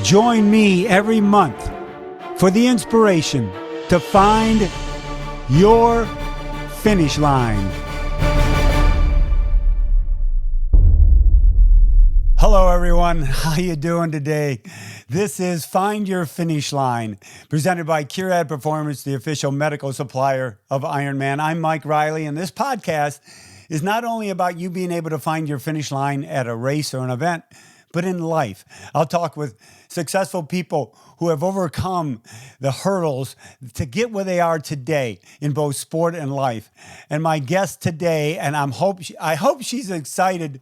Join me every month for the inspiration to find your finish line. Hello everyone, how you doing today? This is Find Your Finish Line, presented by Keri-Anne Performance, the official medical supplier of Ironman. I'm Mike Riley, and this podcast is not only about you being able to find your finish line at a race or an event, but in life. I'll talk with successful people who have overcome the hurdles to get where they are today in both sport and life. And my guest today, and I hope she's excited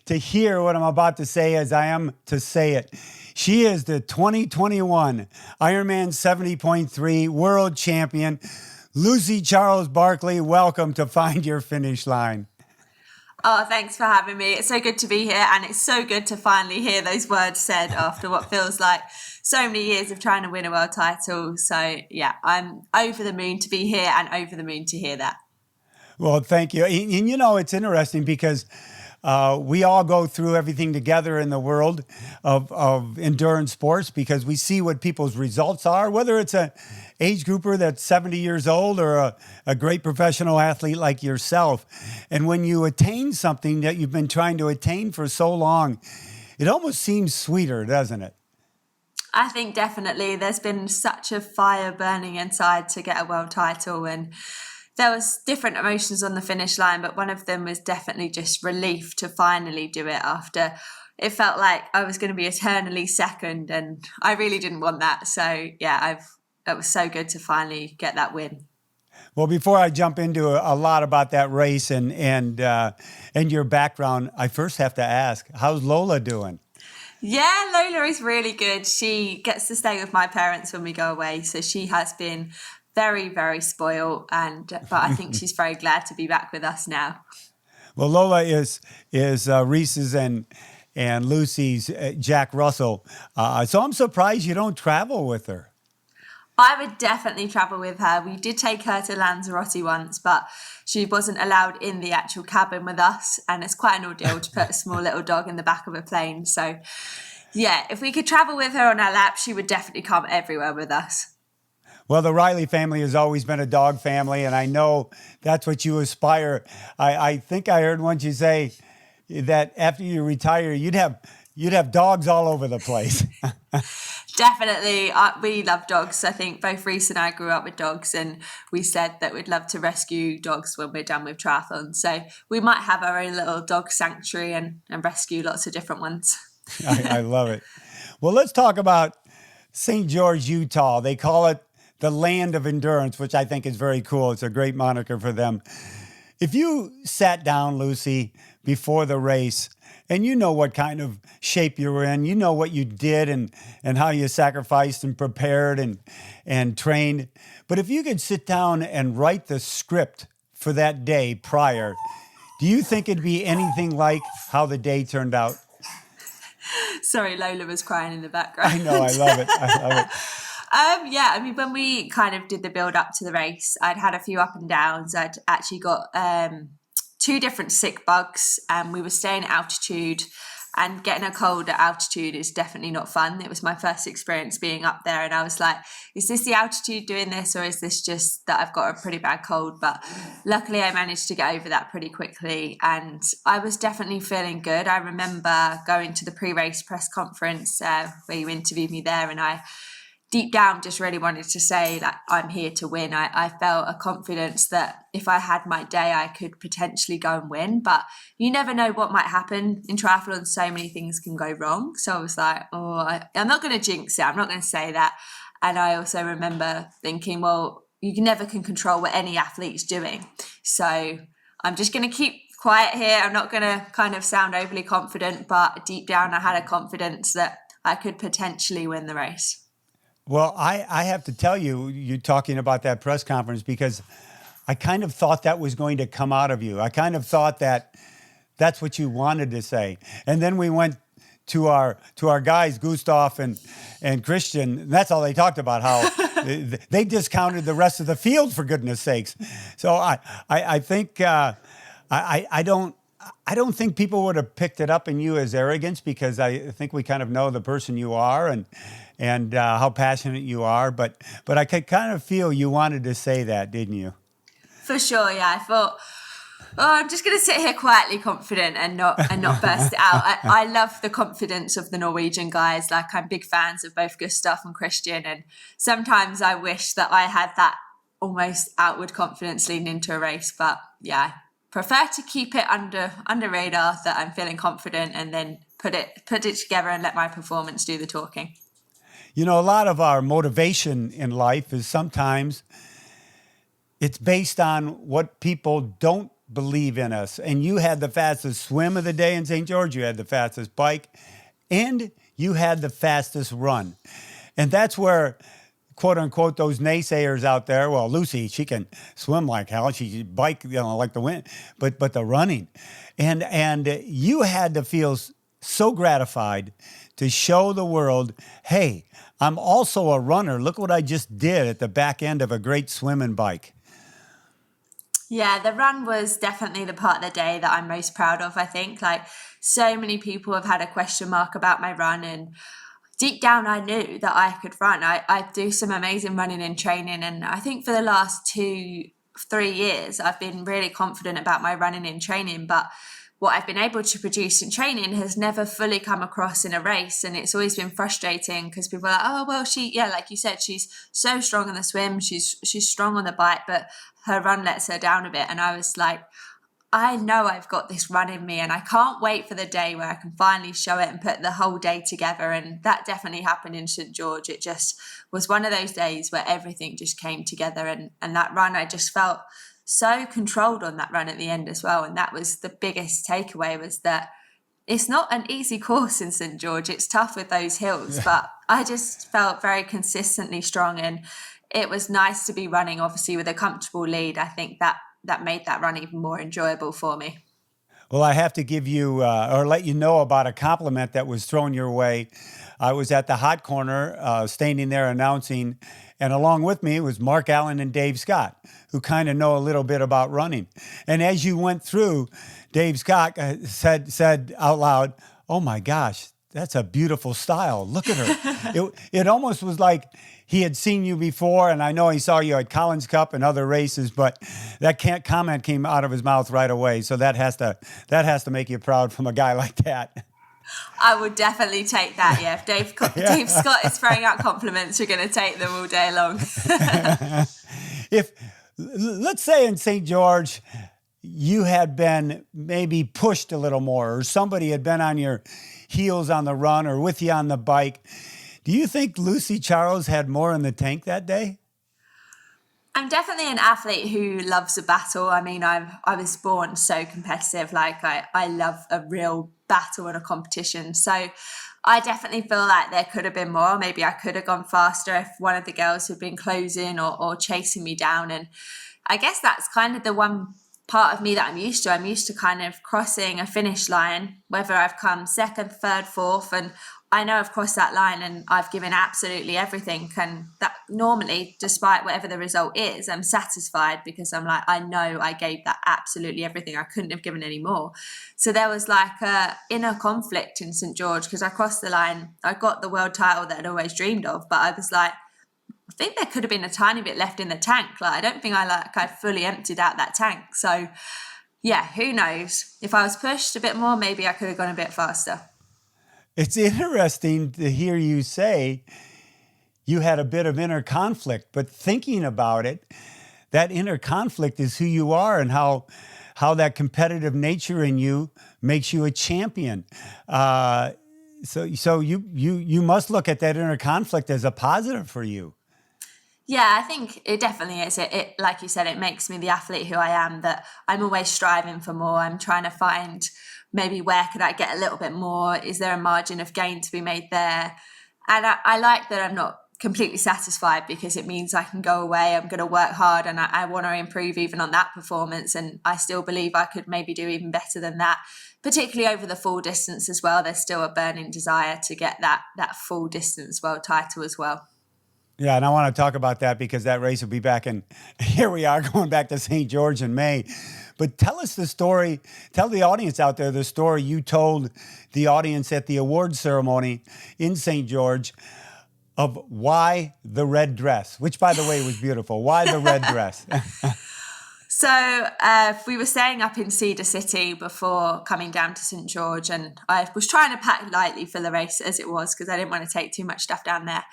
to hear what I'm about to say as I am to say it. She is the 2021 Ironman 70.3 World Champion, Lucy Charles-Barclay. Welcome to Find Your Finish Line. Oh, thanks for having me. It's so good to be here, and it's so good to finally hear those words said after what feels like so many years of trying to win a world title. So, yeah, I'm over the moon to be here and over the moon to hear that. Well, thank you. And you know, it's interesting because we all go through everything together in the world of endurance sports because we see what people's results are, whether it's an age grouper that's 70 years old or a great professional athlete like yourself. And when you attain something that you've been trying to attain for so long, it almost seems sweeter, doesn't it? I think definitely there's been such a fire burning inside to get a world title, and there was different emotions on the finish line, but one of them was definitely just relief to finally do it after it felt like I was going to be eternally second, and I really didn't want that. So yeah, it was so good to finally get that win. Well, before I jump into a lot about that race and your background, I first have to ask, how's Lola doing? Yeah, Lola is really good. She gets to stay with my parents when we go away, so she has been very, very spoiled, but I think she's very glad to be back with us now. Well, Lola is Reese's and Lucy's Jack Russell. So I'm surprised you don't travel with her. I would definitely travel with her. We did take her to Lanzarote once, but she wasn't allowed in the actual cabin with us. And it's quite an ordeal to put a small little dog in the back of a plane. So yeah, if we could travel with her on our lap, she would definitely come everywhere with us. Well, the Riley family has always been a dog family, and I know that's what you aspire. I think I heard once you say that after you retire, you'd have dogs all over the place. Definitely. We love dogs. I think both Reese and I grew up with dogs, and we said that we'd love to rescue dogs when we're done with triathlon. So we might have our own little dog sanctuary and rescue lots of different ones. I love it. Well, let's talk about St. George, Utah. They call it the land of endurance, which I think is very cool. It's a great moniker for them. If you sat down, Lucy, before the race, and you know what kind of shape you were in, you know what you did and how you sacrificed and prepared and trained. But if you could sit down and write the script for that day prior, do you think it'd be anything like how the day turned out? Sorry, Lola was crying in the background. I know, I love it. Yeah, I mean, when we kind of did the build up to the race, I'd had a few up and downs. I'd actually got 2 different sick bugs, and we were staying at altitude, and getting a cold at altitude is definitely not fun. It was my first experience being up there, and I was like, is this the altitude doing this, or is this just that I've got a pretty bad cold? But luckily I managed to get over that pretty quickly, and I was definitely feeling good. I remember going to the pre-race press conference where you interviewed me there, and I deep down just really wanted to say, like, I'm here to win. I felt a confidence that if I had my day, I could potentially go and win. But you never know what might happen in triathlon. So many things can go wrong. So I was like, I'm not going to jinx it. I'm not going to say that. And I also remember thinking, well, you never can control what any athlete's doing. So I'm just going to keep quiet here. I'm not going to kind of sound overly confident, but deep down I had a confidence that I could potentially win the race. Well, I have to tell you, you're talking about that press conference because I kind of thought that was going to come out of you. I kind of thought that that's what you wanted to say. And then we went to our guys, Gustav and Christian. That's all they talked about, how they discounted the rest of the field, for goodness sakes. So I think I don't I don't think people would have picked it up in you as arrogance, because I think we kind of know the person you are and how passionate you are. But I could kind of feel you wanted to say that, didn't you? For sure, yeah. I thought, I'm just going to sit here quietly confident and not burst it out. I love the confidence of the Norwegian guys. Like, I'm big fans of both Gustav and Christian, and sometimes I wish that I had that almost outward confidence leading into a race. But yeah, prefer to keep it under radar, that I'm feeling confident, and then put it together and let my performance do the talking. You know, a lot of our motivation in life is sometimes it's based on what people don't believe in us. And you had the fastest swim of the day in St. George, you had the fastest bike, and you had the fastest run. And that's where, quote unquote, those naysayers out there, well, Lucy, she can swim like hell, she bike, like the wind, but the running. And you had to feel so gratified to show the world, hey, I'm also a runner. Look what I just did at the back end of a great swim and bike. Yeah, the run was definitely the part of the day that I'm most proud of, I think. Like, so many people have had a question mark about my run, and deep down I knew that I could run. I do some amazing running in training, and I think for the last 2-3 years I've been really confident about my running in training, but what I've been able to produce in training has never fully come across in a race. And it's always been frustrating because people are like, oh, well, like you said, she's so strong on the swim, she's strong on the bike, but her run lets her down a bit. And I was like, I know I've got this run in me, and I can't wait for the day where I can finally show it and put the whole day together. And that definitely happened in St. George. It just was one of those days where everything just came together. And that run, I just felt so controlled on that run at the end as well. And that was the biggest takeaway, was that it's not an easy course in St. George. It's tough with those hills, but I just felt very consistently strong, and it was nice to be running, obviously, with a comfortable lead. I think that made that run even more enjoyable for me. Well, I have to give you or let you know about a compliment that was thrown your way. I was at the hot corner, standing there announcing, and along with me was Mark Allen and Dave Scott, who kind of know a little bit about running. And as you went through, Dave Scott said out loud, "Oh my gosh, that's a beautiful style. Look at her." It almost was like he had seen you before, and I know he saw you at Collins Cup and other races, but that comment came out of his mouth right away. So that has to make you proud from a guy like that. I would definitely take that. Yeah, if Dave Scott is throwing out compliments, you're going to take them all day long. If, let's say in St. George, you had been maybe pushed a little more, or somebody had been on your heels on the run or with you on the bike, do you think Lucy Charles had more in the tank that day? I'm definitely an athlete who loves a battle. I mean, I was born so competitive. Like, I love a real battle and a competition. So I definitely feel like there could have been more. Maybe I could have gone faster if one of the girls had been closing or chasing me down. And I guess that's kind of the one part of me that I'm used to. I'm used to kind of crossing a finish line, whether I've come second, third, fourth, and I know I've crossed that line and I've given absolutely everything. And that normally, despite whatever the result is, I'm satisfied because I'm like, I know I gave that absolutely everything. I couldn't have given any more. So there was like a inner conflict in St. George because I crossed the line. I got the world title that I'd always dreamed of, but I was like, I think there could have been a tiny bit left in the tank. Like, I don't think I fully emptied out that tank. So yeah, who knows? If I was pushed a bit more, maybe I could have gone a bit faster. It's interesting to hear you say you had a bit of inner conflict, but thinking about it, that inner conflict is who you are and how that competitive nature in you makes you a champion. So you must look at that inner conflict as a positive for you. Yeah, I think it definitely is. It, like you said, it makes me the athlete who I am, that I'm always striving for more. I'm trying to find maybe where could I get a little bit more? Is there a margin of gain to be made there? And I like that I'm not completely satisfied because it means I can go away. I'm going to work hard and I want to improve even on that performance. And I still believe I could maybe do even better than that, particularly over the full distance as well. There's still a burning desire to get that full distance world title as well. Yeah, and I want to talk about that because that race will be back in, here we are going back to St. George in May. But tell us the story, tell the audience out there the story you told the audience at the award ceremony in St. George of why the red dress, which by the way was beautiful. Why the red dress? So we were staying up in Cedar City before coming down to St. George, and I was trying to pack lightly for the race as it was because I didn't want to take too much stuff down there.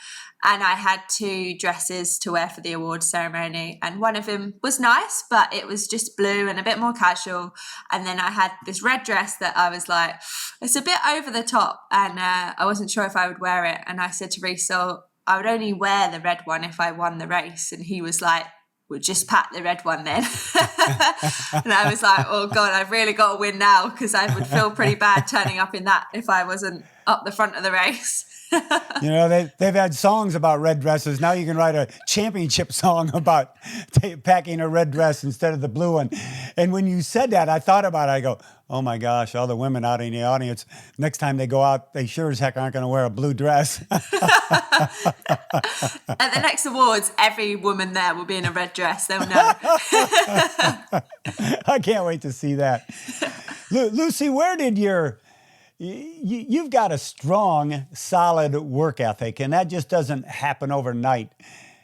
And I had 2 dresses to wear for the award ceremony, and one of them was nice, but it was just blue and a bit more casual. And then I had this red dress that I was like, it's a bit over the top, and I wasn't sure if I would wear it. And I said to Reece, so I would only wear the red one if I won the race. And he was like, we'll just pack the red one then. And I was like, oh God, I've really got to win now because I would feel pretty bad turning up in that if I wasn't up the front of the race. You know, they've had songs about red dresses. Now you can write a championship song about packing a red dress instead of the blue one. And when you said that, I thought about it. I go, oh my gosh, all the women out in the audience, next time they go out, they sure as heck aren't going to wear a blue dress. At the next awards, every woman there will be in a red dress. They'll know. I can't wait to see that. Lucy, where did you've got a strong, solid work ethic, and that just doesn't happen overnight.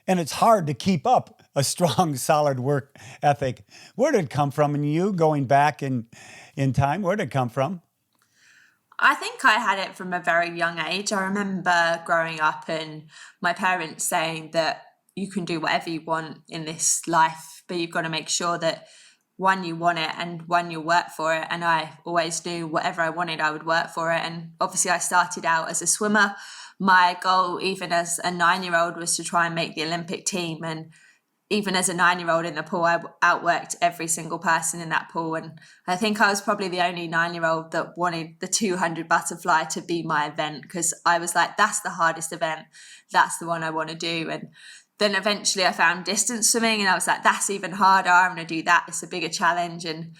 And it's hard to keep up a strong, solid work ethic. Where did it come from in you going back in time? Where did it come from? I think I had it from a very young age. I remember growing up and my parents saying that you can do whatever you want in this life, but you've got to make sure that one, you want it, and one, you'll work for it. And I always knew whatever I wanted, I would work for it. And obviously I started out as a swimmer. My goal, even as a 9-year-old, was to try and make the Olympic team. And even as a 9-year-old in the pool, I outworked every single person in that pool. And I think I was probably the only 9-year-old that wanted the 200 butterfly to be my event, because I was like, that's the hardest event. That's the one I want to do. And then eventually I found distance swimming and I was like, that's even harder. I'm going to do that. It's a bigger challenge. And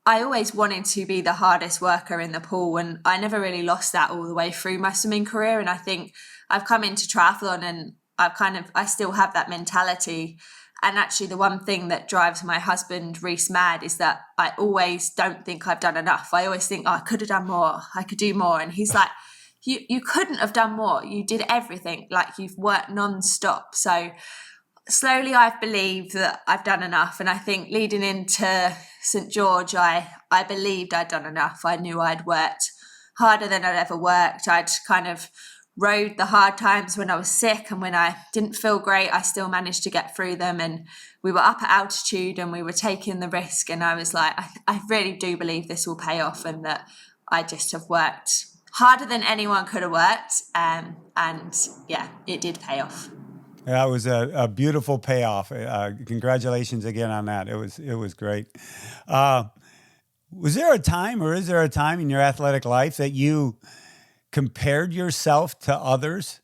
I always wanted to be the hardest worker in the pool. And I never really lost that all the way through my swimming career. And I think I've come into triathlon and I still have that mentality. And actually the one thing that drives my husband, Reece, mad is that I always don't think I've done enough. I always think, oh, I could have done more. I could do more. And he's like, You couldn't have done more. You did everything. Like, you've worked non-stop. So slowly I've believed that I've done enough. And I think leading into St. George, I believed I'd done enough. I knew I'd worked harder than I'd ever worked. I'd kind of rode the hard times when I was sick, and when I didn't feel great, I still managed to get through them. And we were up at altitude and we were taking the risk. And I was like, I really do believe this will pay off, and that I just have worked harder than anyone could have worked. And yeah, it did pay off. That was a beautiful payoff. Congratulations again on that. It was great. Was there a time, or is there a time in your athletic life that you compared yourself to others?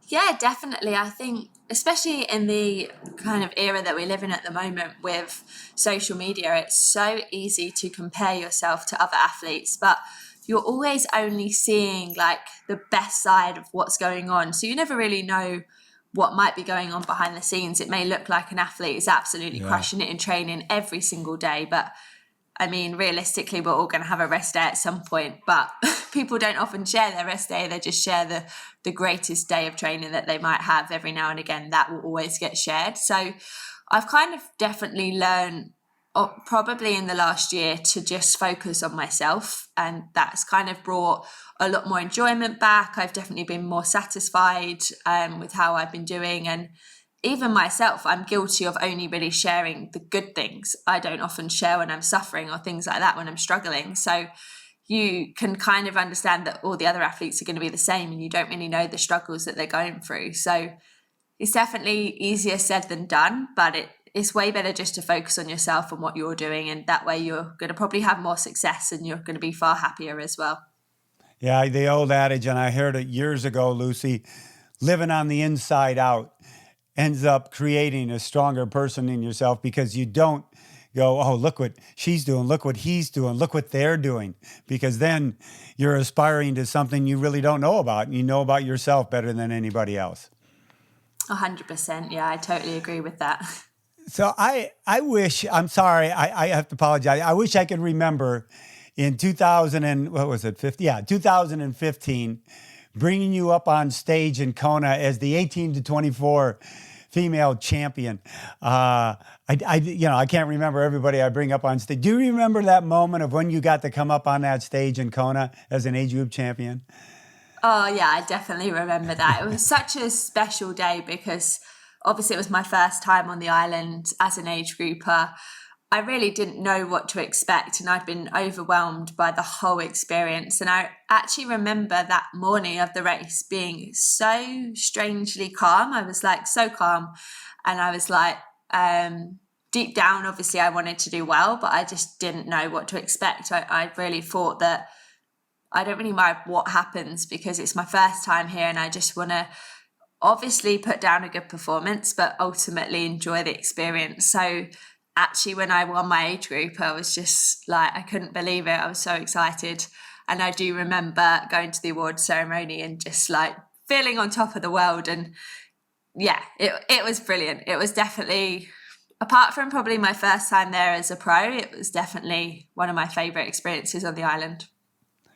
Yeah, definitely. I think, especially in the kind of era that we live in at the moment with social media, it's so easy to compare yourself to other athletes, but you're always only seeing like the best side of what's going on. So you never really know what might be going on behind the scenes. It may look like an athlete is absolutely crushing it in training every single day, but I mean, realistically, we're all going to have a rest day at some point, but people don't often share their rest day. They just share the greatest day of training that they might have every now and again. That will always get shared. So I've kind of definitely learned, probably in the last year, to just focus on myself, and that's kind of brought a lot more enjoyment back. I've definitely been more satisfied with how I've been doing, and even myself, I'm guilty of only really sharing the good things. I don't often share when I'm suffering or things like that, when I'm struggling. So you can kind of understand that all the other athletes are going to be the same, and you don't really know the struggles that they're going through. So it's definitely easier said than done, but it's way better just to focus on yourself and what you're doing, and that way you're going to probably have more success and you're going to be far happier as well. Yeah, the old adage, and I heard it years ago, Lucy, living on the inside out ends up creating a stronger person in yourself, because you don't go, oh, look what she's doing, look what he's doing, look what they're doing, because then you're aspiring to something you really don't know about, and you know about yourself better than anybody else. 100%. Yeah, I totally agree with that. So I wish, I'm sorry, I have to apologize. I wish I could remember in 2000 and, what was it, 50? Yeah, 2015, bringing you up on stage in Kona as the 18 to 24 female champion. I can't remember everybody I bring up on stage. Do you remember that moment of when you got to come up on that stage in Kona as an age group champion? Oh, yeah, I definitely remember that. It was such a special day because obviously it was my first time on the island as an age grouper. I really didn't know what to expect, and I'd been overwhelmed by the whole experience. And I actually remember that morning of the race being so strangely calm. I was like so calm, and I was like, deep down, obviously I wanted to do well, but I just didn't know what to expect. I really thought that I don't really mind what happens because it's my first time here, and I just want to obviously put down a good performance, but ultimately enjoy the experience. So actually, when I won my age group, I was just like, I couldn't believe it. I was so excited. And I do remember going to the awards ceremony and just like feeling on top of the world. And yeah, it was brilliant. It was definitely, apart from probably my first time there as a pro, it was definitely one of my favorite experiences on the island.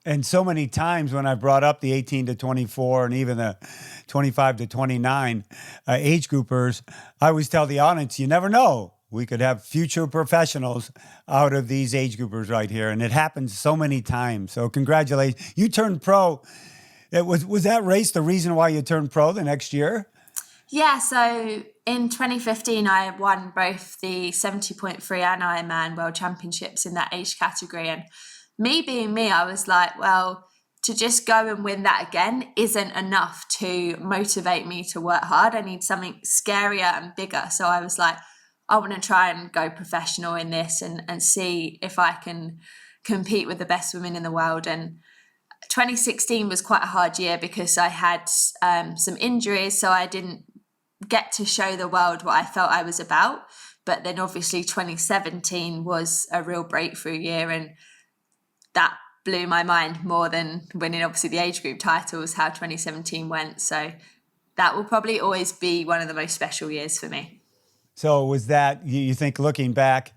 And so many times when I brought up the 18 to 24 and even the 25 to 29 age groupers, I always tell the audience, you never know. We could have future professionals out of these age groupers right here. And it happens so many times. So congratulations. You turned pro. Was that race the reason why you turned pro the next year? Yeah, so in 2015, I won both the 70.3 and IRONMAN World Championships in that age category. And me being me, I was like, well, to just go and win that again isn't enough to motivate me to work hard. I need something scarier and bigger. So I was like, I want to try and go professional in this and see if I can compete with the best women in the world. And 2016 was quite a hard year because I had some injuries, so I didn't get to show the world what I felt I was about. But then obviously 2017 was a real breakthrough year, and that blew my mind more than winning obviously the age group titles, how 2017 went. So that will probably always be one of the most special years for me. So was that, you think looking back,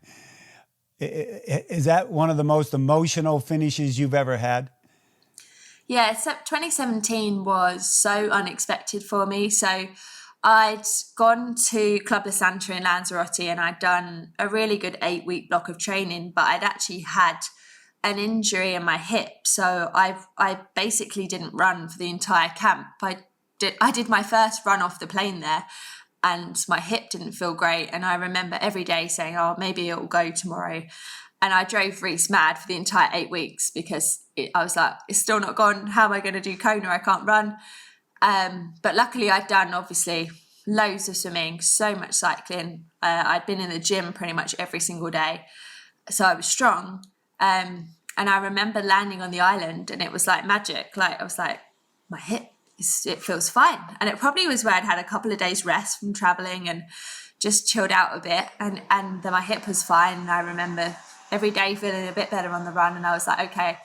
is that one of the most emotional finishes you've ever had? Yeah, 2017 was so unexpected for me. So I'd gone to Club La Santa in Lanzarote and I'd done a really good 8-week block of training, but I'd actually had an injury in my hip. So I basically didn't run for the entire camp. I did my first run off the plane there, and my hip didn't feel great. And I remember every day saying, oh, maybe it'll go tomorrow. And I drove Reese mad for the entire 8 weeks because I was like, it's still not gone. How am I going to do KONA? I can't run. But luckily I'd done obviously loads of swimming, so much cycling. I'd been in the gym pretty much every single day. So I was strong. And I remember landing on the island and it was like magic. Like I was like, my hip, it feels fine. And it probably was where I'd had a couple of days rest from traveling and just chilled out a bit. And then my hip was fine. And I remember every day feeling a bit better on the run. And I was like, okay,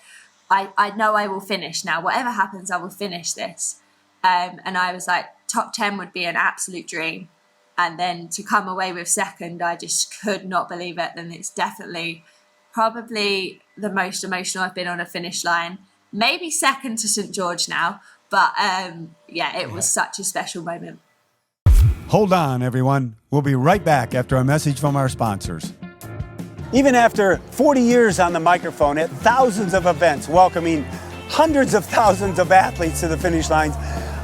I know I will finish now. Whatever happens, I will finish this. And I was like, top 10 would be an absolute dream. And then to come away with second, I just could not believe it. And it's definitely probably the most emotional I've been on a finish line. Maybe second to St. George now. But it was such a special moment. Hold on, everyone. We'll be right back after a message from our sponsors. Even after 40 years on the microphone at thousands of events, welcoming hundreds of thousands of athletes to the finish lines,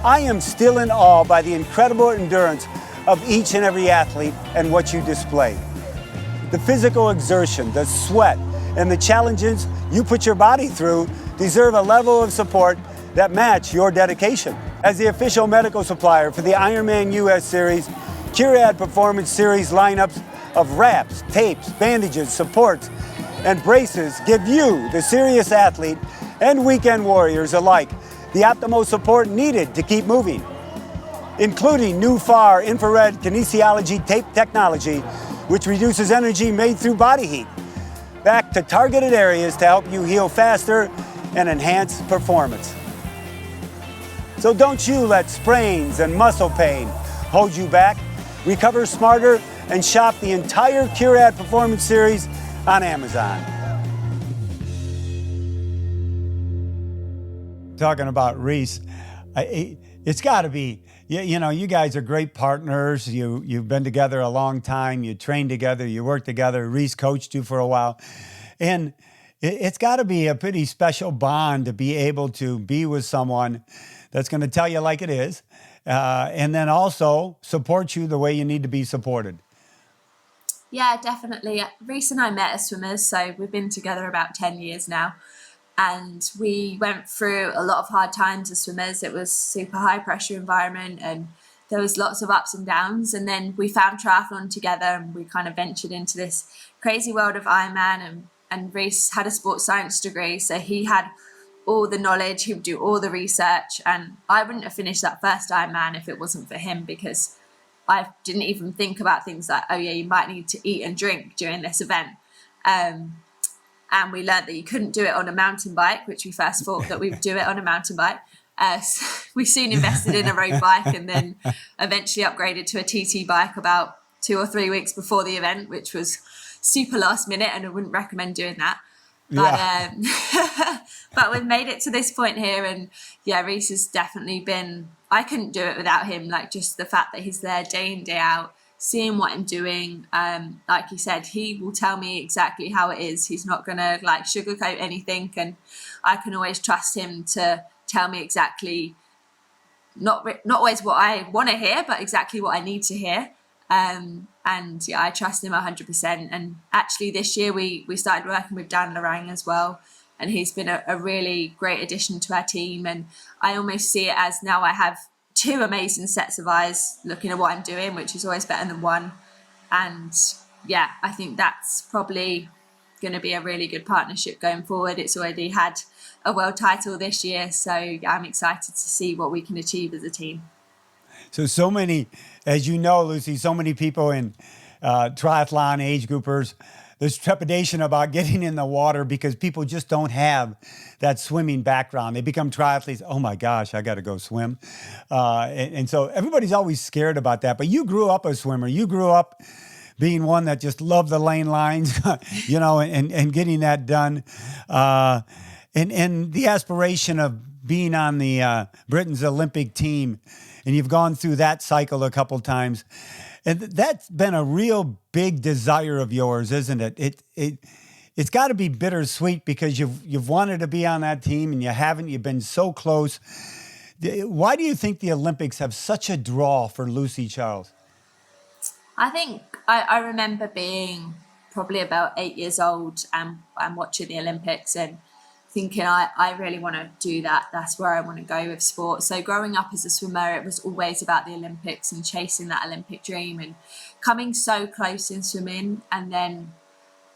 I am still in awe by the incredible endurance of each and every athlete and what you display. The physical exertion, the sweat, and the challenges you put your body through deserve a level of support that match your dedication. As the official medical supplier for the IRONMAN US Series, Keri-Anne Performance Series lineups of wraps, tapes, bandages, supports, and braces give you, the serious athlete, and weekend warriors alike, the optimal support needed to keep moving, including new far infrared kinesiology tape technology, which reduces energy made through body heat, back to targeted areas to help you heal faster and enhance performance. So don't you let sprains and muscle pain hold you back. Recover smarter and shop the entire Keri-Anne Performance Series on Amazon. Talking about Reese, it's got to be, you know, you guys are great partners. You've been together a long time. You train together. You work together. Reese coached you for a while. And it's got to be a pretty special bond to be able to be with someone that's going to tell you like it is, and then also support you the way you need to be supported. Yeah, definitely. Reese and I met as swimmers, so we've been together about 10 years now. And we went through a lot of hard times as swimmers. It was super high pressure environment and there was lots of ups and downs. And then we found triathlon together and we kind of ventured into this crazy world of Ironman. And Reese had a sports science degree, so he had all the knowledge, he would do all the research. And I wouldn't have finished that first Ironman if it wasn't for him, because I didn't even think about things like, oh yeah, you might need to eat and drink during this event. And we learned that you couldn't do it on a mountain bike, which we first thought that we would do it on a mountain bike. So we soon invested in a road bike and then eventually upgraded to a TT bike about 2 or 3 weeks before the event, which was super last minute and I wouldn't recommend doing that. But, Yeah. But we've made it to this point here, and yeah, Reese has definitely been, I couldn't do it without him. Like just the fact that he's there day in, day out, seeing what I'm doing. Like he said, he will tell me exactly how it is. He's not going to like sugarcoat anything, and I can always trust him to tell me exactly, not always what I want to hear, but exactly what I need to hear. And yeah, I trust him 100%. And actually this year we started working with Dan Lorang as well. And he's been a really great addition to our team. And I almost see it as now I have 2 amazing sets of eyes looking at what I'm doing, which is always better than one. And yeah, I think that's probably going to be a really good partnership going forward. It's already had a world title this year. So yeah, I'm excited to see what we can achieve as a team. So many, as you know, Lucy, so many people in triathlon age groupers, there's trepidation about getting in the water because people just don't have that swimming background. They become triathletes. Oh my gosh, I got to go swim. And so everybody's always scared about that. But you grew up a swimmer. You grew up being one that just loved the lane lines, you know, and getting that done. And the aspiration of being on the Britain's Olympic team. And you've gone through that cycle a couple times. And that's been a real big desire of yours, isn't it? It's got to be bittersweet because you've wanted to be on that team and you haven't. You've been so close. Why do you think the Olympics have such a draw for Lucy Charles? I think I remember being probably about 8 years old and watching the Olympics and thinking I really want to do that. That's where I want to go with sport. So growing up as a swimmer, it was always about the Olympics and chasing that Olympic dream and coming so close in swimming. And then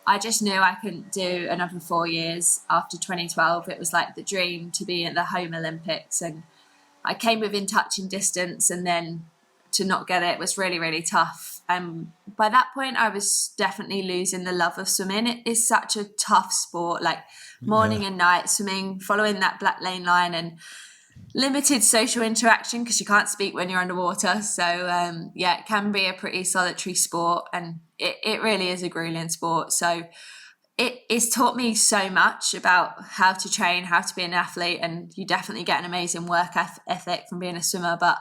I just knew I couldn't do another 4 years after 2012. It was like the dream to be at the home Olympics. And I came within touching distance, and then to not get it was really, really tough. And by that point, I was definitely losing the love of swimming. It is such a tough sport, like morning and night swimming, following that black lane line, and limited social interaction because you can't speak when you're underwater. So yeah, it can be a pretty solitary sport, and it really is a grueling sport. So it's taught me so much about how to train, how to be an athlete, and you definitely get an amazing work ethic from being a swimmer. But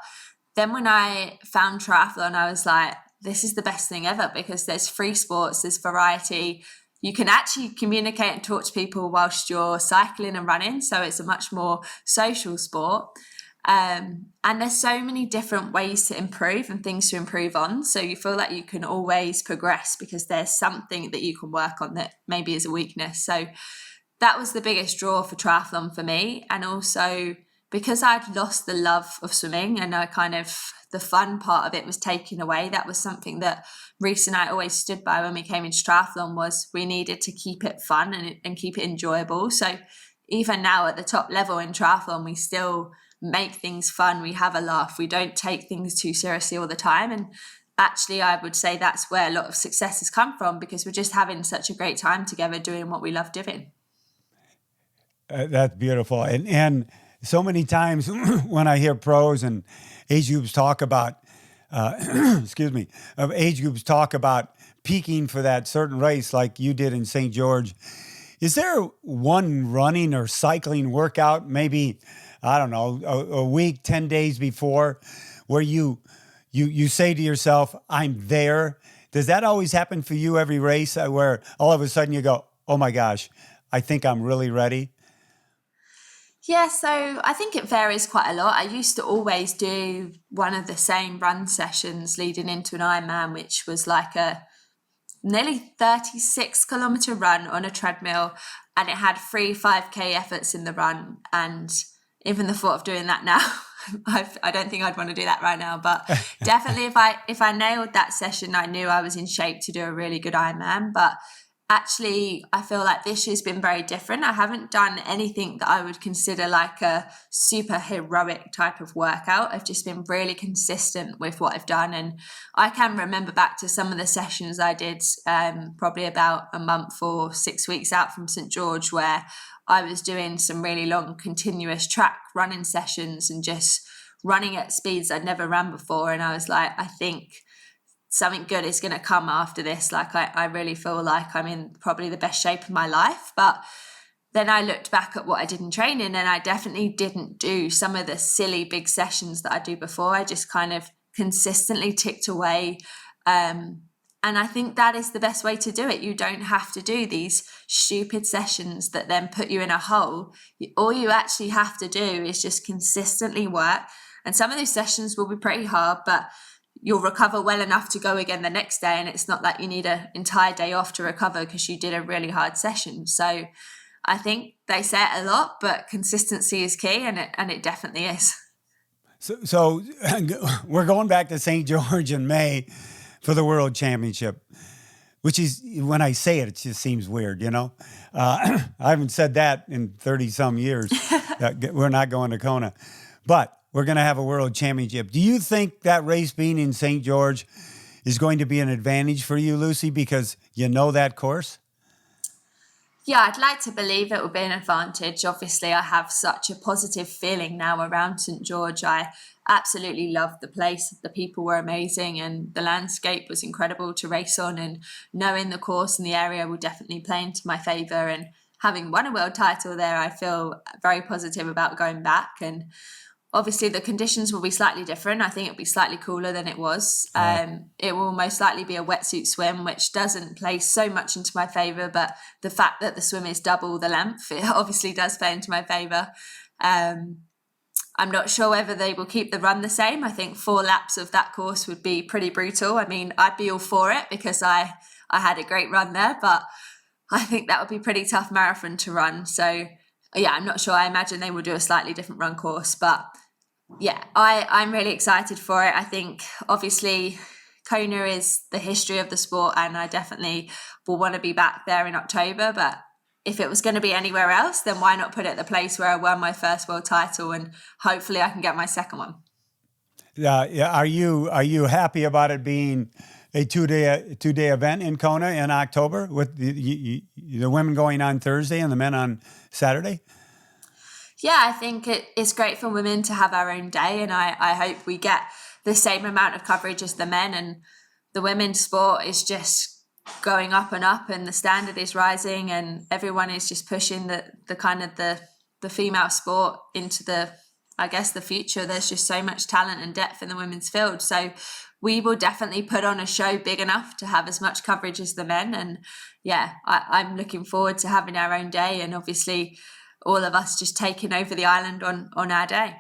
then when I found triathlon, I was like, this is the best thing ever because there's free sports, there's variety. You can actually communicate and talk to people whilst you're cycling and running. So it's a much more social sport. And there's so many different ways to improve and things to improve on. So you feel like you can always progress because there's something that you can work on that maybe is a weakness. So that was the biggest draw for triathlon for me. And also because I'd lost the love of swimming and the fun part of it was taken away. That was something that Reese and I always stood by when we came into triathlon, was we needed to keep it fun and keep it enjoyable. So even now at the top level in triathlon, we still make things fun. We have a laugh. We don't take things too seriously all the time. And actually, I would say that's where a lot of success has come from, because we're just having such a great time together doing what we love doing. That's beautiful. And so many times when I hear pros and age groups talk about excuse me, of age groups talk about peaking for that certain race like you did in St. George. Is there one running or cycling workout, maybe, I don't know, a week, 10 days before, where you say to yourself, I'm there? Does that always happen for you every race, where all of a sudden you go, oh my gosh, I think I'm really ready? Yeah, so I think it varies quite a lot. I used to always do one of the same run sessions leading into an Ironman, which was like a nearly 36-kilometer run on a treadmill, and it had 3 5K efforts in the run. And even the thought of doing that now, I don't think I'd want to do that right now. But definitely, if I nailed that session, I knew I was in shape to do a really good Ironman. But actually, I feel like this year's been very different. I haven't done anything that I would consider like a super heroic type of workout. I've just been really consistent with what I've done. And I can remember back to some of the sessions I did probably about a month or 6 weeks out from St. George, where I was doing some really long continuous track running sessions and just running at speeds I'd never ran before. And I was like, I think something good is going to come after this. Like I really feel like I'm in probably the best shape of my life. But then I looked back at what I did in training, and I definitely didn't do some of the silly big sessions that I do before. I just kind of consistently ticked away. And I think that is the best way to do it. You don't have to do these stupid sessions that then put you in a hole. All you actually have to do is just consistently work. And some of those sessions will be pretty hard, but you'll recover well enough to go again the next day. And it's not like you need an entire day off to recover because you did a really hard session. So I think they say it a lot, but consistency is key, and it definitely is. So we're going back to St. George in May for the World Championship, which is, when I say it, it just seems weird, you know? I haven't said that in 30 some years. We're not going to KONA, but we're going to have a World Championship. Do you think that race being in St. George is going to be an advantage for you, Lucy, because you know that course? Yeah, I'd like to believe it will be an advantage. Obviously, I have such a positive feeling now around St. George. I absolutely loved the place. The people were amazing and the landscape was incredible to race on, and knowing the course and the area will definitely play into my favour. And having won a world title there, I feel very positive about going back. And obviously, the conditions will be slightly different. I think it'll be slightly cooler than it was. It will most likely be a wetsuit swim, which doesn't play so much into my favour. But the fact that the swim is double the length, it obviously does play into my favour. I'm not sure whether they will keep the run the same. I think 4 laps of that course would be pretty brutal. I mean, I'd be all for it because I had a great run there, but I think that would be a pretty tough marathon to run. So, yeah, I'm not sure. I imagine they will do a slightly different run course, but yeah, I'm really excited for it. I think obviously KONA is the history of the sport, and I definitely will want to be back there in October. But if it was going to be anywhere else, then why not put it at the place where I won my first world title, and hopefully I can get my second one. Yeah. Are you happy about it being a two-day event in KONA in October, with the women going on Thursday and the men on Saturday? Yeah, I think it's great for women to have our own day, and I hope we get the same amount of coverage as the men. And the women's sport is just going up and up, and the standard is rising, and everyone is just pushing the kind of the female sport into the future. There's just so much talent and depth in the women's field. So we will definitely put on a show big enough to have as much coverage as the men. And yeah, I'm looking forward to having our own day, and obviously all of us just taking over the island on our day.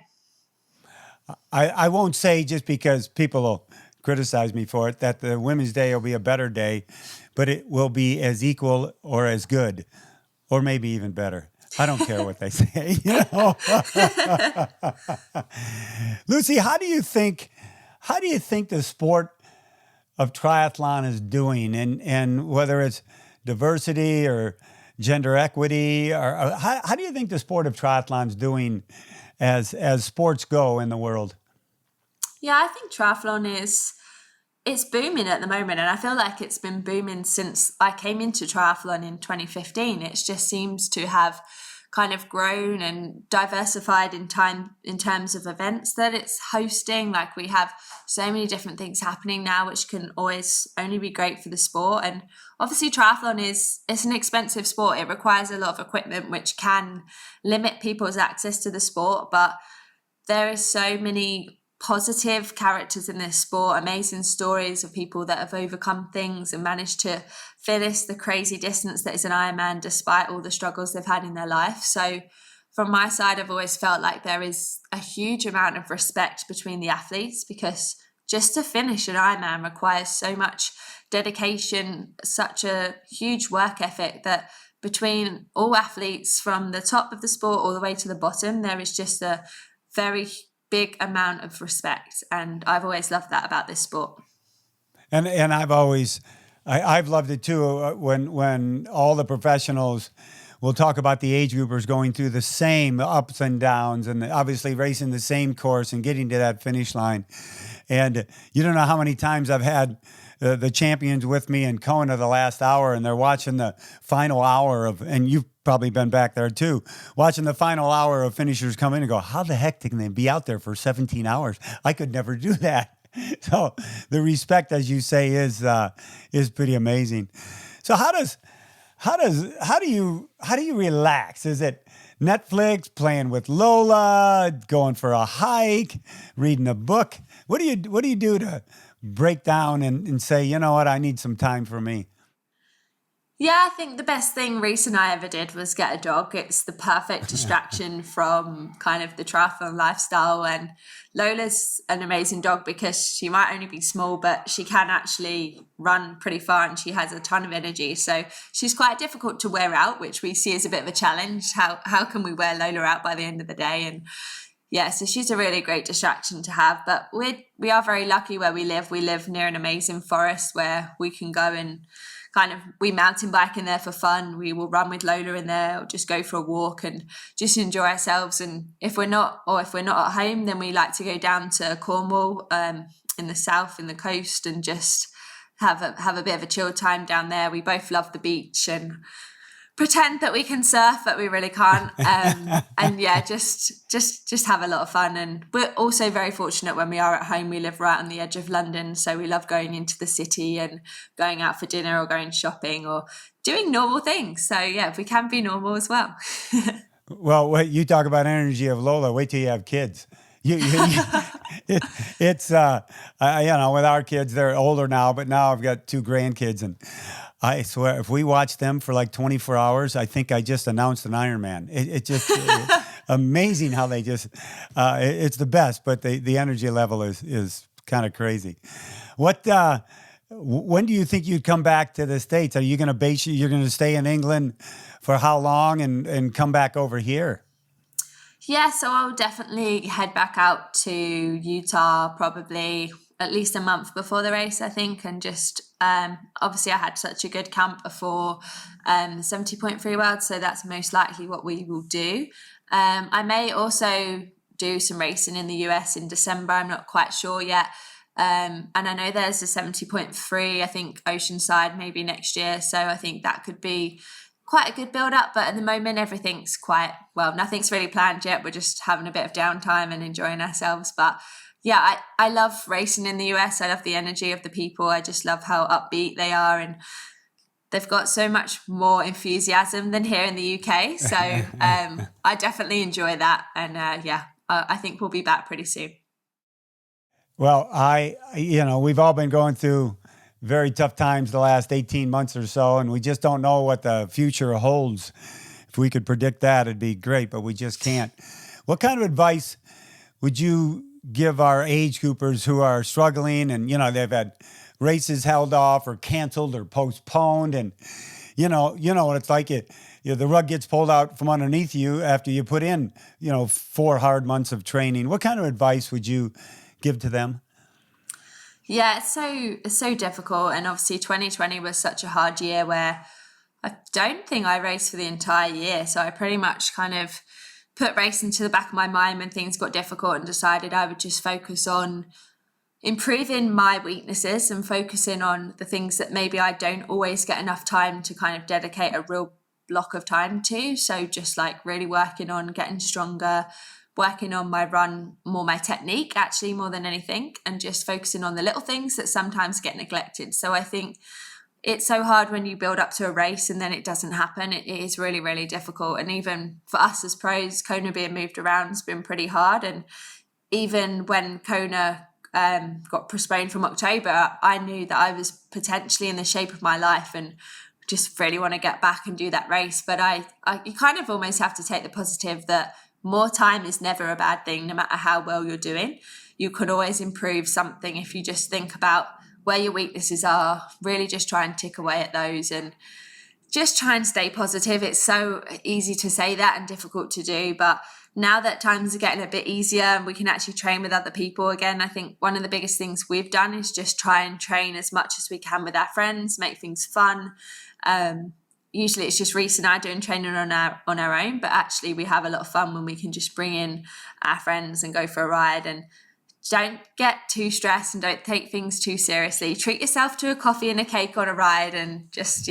I won't say, just because people will criticize me for it, that the Women's Day will be a better day, but it will be as equal or as good, or maybe even better. I don't care what they say. You know? Lucy, how do you think the sport of triathlon is doing, and whether it's diversity or gender equity, or how do you think the sport of triathlon is doing as sports go in the world? Yeah, I think triathlon it's booming at the moment, and I feel like it's been booming since I came into triathlon in 2015. It just seems to have kind of grown and diversified in terms of events that it's hosting. Like, we have so many different things happening now, which can always only be great for the sport. And obviously triathlon it's an expensive sport. It requires a lot of equipment, which can limit people's access to the sport, but there is so many positive characters in this sport, amazing stories of people that have overcome things and managed to finish the crazy distance that is an Ironman despite all the struggles they've had in their life. So from my side, I've always felt like there is a huge amount of respect between the athletes, because just to finish an Ironman requires so much dedication, such a huge work ethic, that between all athletes from the top of the sport all the way to the bottom, there is just a very big amount of respect, and I've always loved that about this sport. And I've loved it too when all the professionals will talk about the age groupers going through the same ups and downs, and obviously racing the same course and getting to that finish line. And you don't know how many times I've had the champions with me in KONA the last hour, and they're watching the final hour of, and you've probably been back there too, watching the final hour of finishers come in and go, how the heck can they be out there for 17 hours? I could never do that. So the respect, as you say, is pretty amazing. So how do you relax? Is it Netflix, playing with Lola, going for a hike, reading a book? What do you do to break down and say, you know what, I need some time for me? Yeah, I think the best thing Reese and I ever did was get a dog. It's the perfect distraction from kind of the triathlon lifestyle. And Lola's an amazing dog because she might only be small, but she can actually run pretty far and she has a ton of energy. So she's quite difficult to wear out, which we see as a bit of a challenge. How can we wear Lola out by the end of the day? And yeah, so she's a really great distraction to have. But we are very lucky where we live. We live near an amazing forest where we can go and we mountain bike in there for fun. We will run with Lola in there, or just go for a walk and just enjoy ourselves. And if we're not at home, then we like to go down to Cornwall, in the south, in the coast, and just have a bit of a chill time down there. We both love the beach and pretend that we can surf, but we really can't. And yeah, just have a lot of fun. And we're also very fortunate when we are at home. We live right on the edge of London, so we love going into the city and going out for dinner or going shopping or doing normal things. So yeah, we can be normal as well. Well, you talk about energy of Lola. Wait till you have kids. It's with our kids, they're older now, but now I've got 2 grandkids, and I swear, if we watch them for like 24 hours, I think I just announced an Ironman. It's amazing how they just, it's the best, but the energy level is kind of crazy. When do you think you'd come back to the States? Are you going to you're going to stay in England for how long and come back over here? Yeah, so I'll definitely head back out to Utah probably at least a month before the race, I think, and just obviously I had such a good camp before the 70.3 World, so that's most likely what we will do. I may also do some racing in the US in December. I'm not quite sure yet. And I know there's a 70.3, I think Oceanside maybe next year, so I think that could be quite a good build up, but at the moment everything's nothing's really planned yet. We're just having a bit of downtime and enjoying ourselves. But yeah, I love racing in the US. I love the energy of the people. I just love how upbeat they are, and they've got so much more enthusiasm than here in the UK. So I definitely enjoy that. And I think we'll be back pretty soon. Well, we've all been going through very tough times the last 18 months or so, and we just don't know what the future holds. If we could predict that, it'd be great, but we just can't. What kind of advice would you give our age groupers who are struggling and, they've had races held off or canceled or postponed, and, you know what it's like. The rug gets pulled out from underneath you after you put in, 4 hard months of training. What kind of advice would you give to them? Yeah, it's so difficult. And obviously 2020 was such a hard year where I don't think I raced for the entire year. So I pretty much kind of put racing to the back of my mind when things got difficult and decided I would just focus on improving my weaknesses and focusing on the things that maybe I don't always get enough time to kind of dedicate a real block of time to. So just like really working on getting stronger, working on my run, more my technique actually more than anything, and just focusing on the little things that sometimes get neglected. So I think it's so hard when you build up to a race and then it doesn't happen. It is really, really difficult. And even for us as pros, KONA being moved around has been pretty hard. And even when KONA got postponed from October, I knew that I was potentially in the shape of my life and just really want to get back and do that race. But you kind of almost have to take the positive that more time is never a bad thing, no matter how well you're doing. You could always improve something if you just think about where your weaknesses are, really just try and tick away at those and just try and stay positive. It's so easy to say that and difficult to do, but now that times are getting a bit easier and we can actually train with other people again, I think one of the biggest things we've done is just try and train as much as we can with our friends, make things fun. Usually it's just Reese and I doing training on our own, but actually we have a lot of fun when we can just bring in our friends and go for a ride. And don't get too stressed and don't take things too seriously. Treat yourself to a coffee and a cake on a ride and just,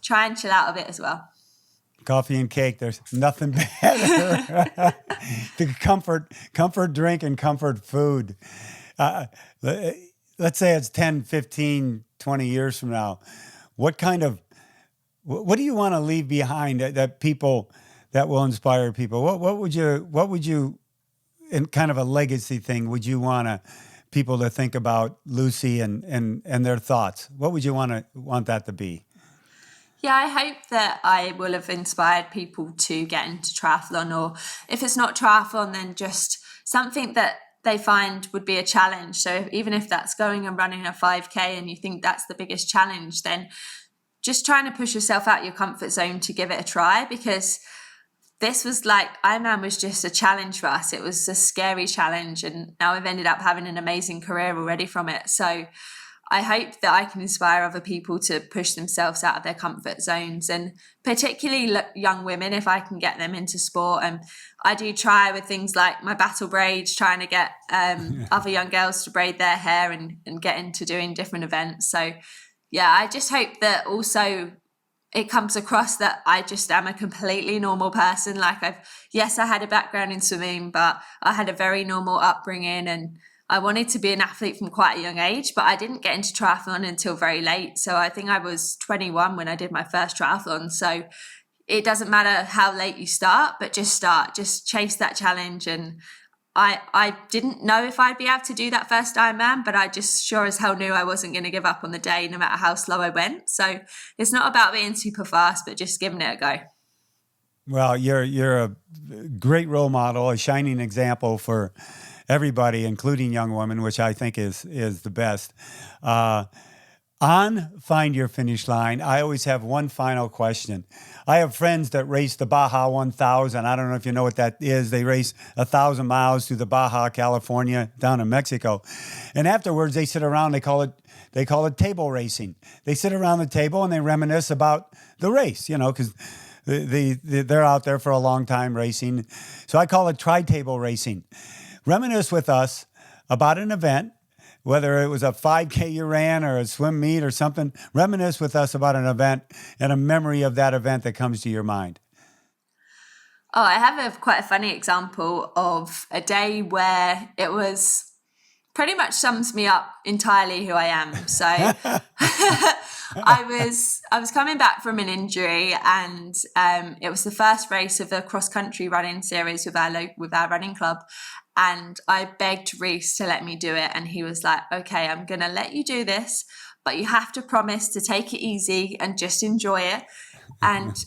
try and chill out a bit as well. Coffee and cake, there's nothing better. The comfort drink and comfort food. Let's say it's 10, 15, 20 years from now. What do you want to leave behind that will inspire people? What would you in kind of a legacy thing, would you want people to think about Lucy and their thoughts? What would you want that to be? Yeah, I hope that I will have inspired people to get into triathlon, or if it's not triathlon, then just something that they find would be a challenge. So even if that's going and running a 5K and you think that's the biggest challenge, then just trying to push yourself out your comfort zone to give it a try, because this was like, Ironman was just a challenge for us. It was a scary challenge, and now I've ended up having an amazing career already from it. So I hope that I can inspire other people to push themselves out of their comfort zones, and particularly young women, if I can get them into sport. And I do try with things like my battle braids, trying to get other young girls to braid their hair and get into doing different events. So yeah, I just hope that also it comes across that I just am a completely normal person. Like I had a background in swimming, but I had a very normal upbringing and I wanted to be an athlete from quite a young age, but I didn't get into triathlon until very late. So I think I was 21 when I did my first triathlon. So it doesn't matter how late you start, but just chase that challenge. And I didn't know if I'd be able to do that first Ironman, but I just sure as hell knew I wasn't going to give up on the day, no matter how slow I went. So it's not about being super fast, but just giving it a go. Well, you're a great role model, a shining example for everybody, including young women, which I think is the best. On Find Your Finish Line, I always have one final question. I have friends that race the Baja 1000. I don't know if you know what that is. They race 1,000 miles through the Baja, California, down in Mexico. And afterwards, they sit around, they call it table racing. They sit around the table and they reminisce about the race, because they're out there for a long time racing. So I call it tri-table racing. Reminisce with us about an event, whether it was a 5K you ran or a swim meet or something. Reminisce with us about an event and a memory of that event that comes to your mind. Oh, I have quite a funny example of a day where it was pretty much sums me up entirely who I am. So I was coming back from an injury, and it was the first race of the cross country running series with our running club. And I begged Reese to let me do it. And he was like, okay, I'm going to let you do this, but you have to promise to take it easy and just enjoy it. And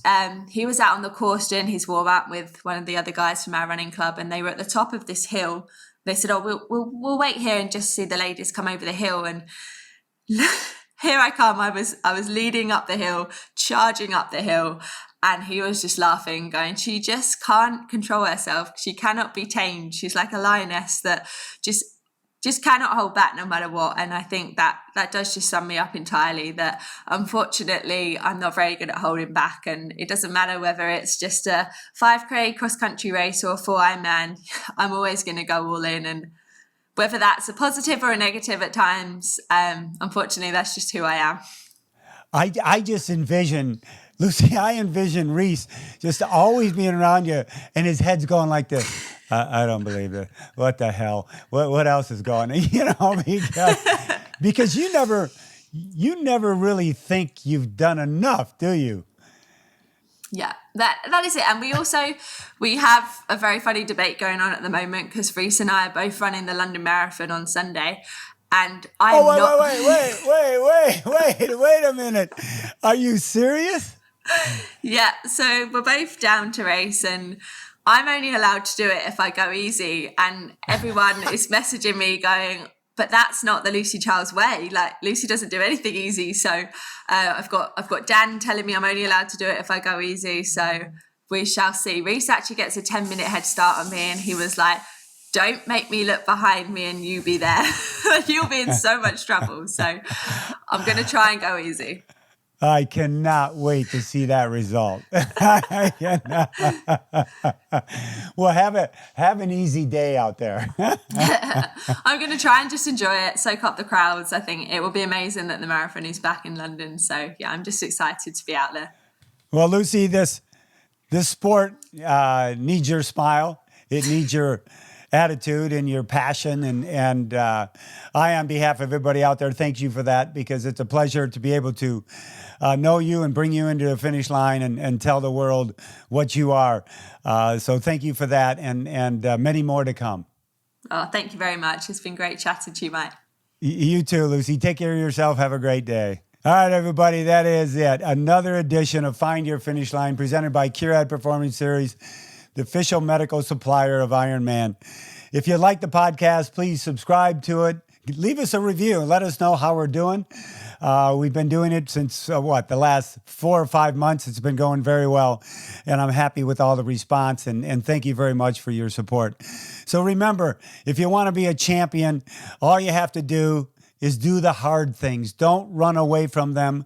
he was out on the course doing his warm up with one of the other guys from our running club. And they were at the top of this hill. They said, oh, we'll wait here and just see the ladies come over the hill. And here I come. I was leading up the hill, charging up the hill. And he was just laughing, going, she just can't control herself. She cannot be tamed. She's like a lioness that just cannot hold back no matter what. And I think that does just sum me up entirely, that unfortunately I'm not very good at holding back. And it doesn't matter whether it's just a 5K cross-country race or a full Ironman, I'm always going to go all in. And whether that's a positive or a negative at times, unfortunately, that's just who I am. I just envision Lucy, I envision Reese just always being around you, and his head's going like this. I don't believe it. What the hell? What else is going on? You know, because you never really think you've done enough, do you? Yeah, that is it. And we have a very funny debate going on at the moment because Reese and I are both running the London Marathon on Sunday. And I'm not. Wait a minute. Are you serious? Yeah, so we're both down to race, and I'm only allowed to do it if I go easy. And everyone is messaging me going, but that's not the Lucy Charles way. Like, Lucy doesn't do anything easy. So I've got Dan telling me I'm only allowed to do it if I go easy. So we shall see. Reese actually gets a 10-minute head start on me, and he was like, don't make me look behind me and you be there. You'll be in so much trouble. So I'm going to try and go easy. I cannot wait to see that result. Well, have an easy day out there. I'm going to try and just enjoy it, soak up the crowds. I think it will be amazing that the marathon is back in London. So, yeah, I'm just excited to be out there. Well, Lucy, this sport needs your smile. It needs your attitude and your passion. And I, on behalf of everybody out there, thank you for that, because it's a pleasure to be able to know you and bring you into the finish line and tell the world what you are. So thank you for that, and many more to come. Oh, thank you very much. It's been great chatting to you, Mike. You too, Lucy. Take care of yourself. Have a great day. All right, everybody, that is it. Another edition of Find Your Finish Line presented by Keri-Anne Performance Series, the official medical supplier of Ironman. If you like the podcast, please subscribe to it. Leave us a review and let us know how we're doing. We've been doing it since, the last 4 or 5 months. It's been going very well, and I'm happy with all the response, and thank you very much for your support. So remember, if you want to be a champion, all you have to do is do the hard things. Don't run away from them.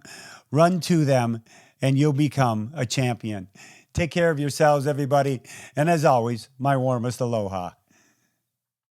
Run to them, and you'll become a champion. Take care of yourselves, everybody. And as always, my warmest aloha.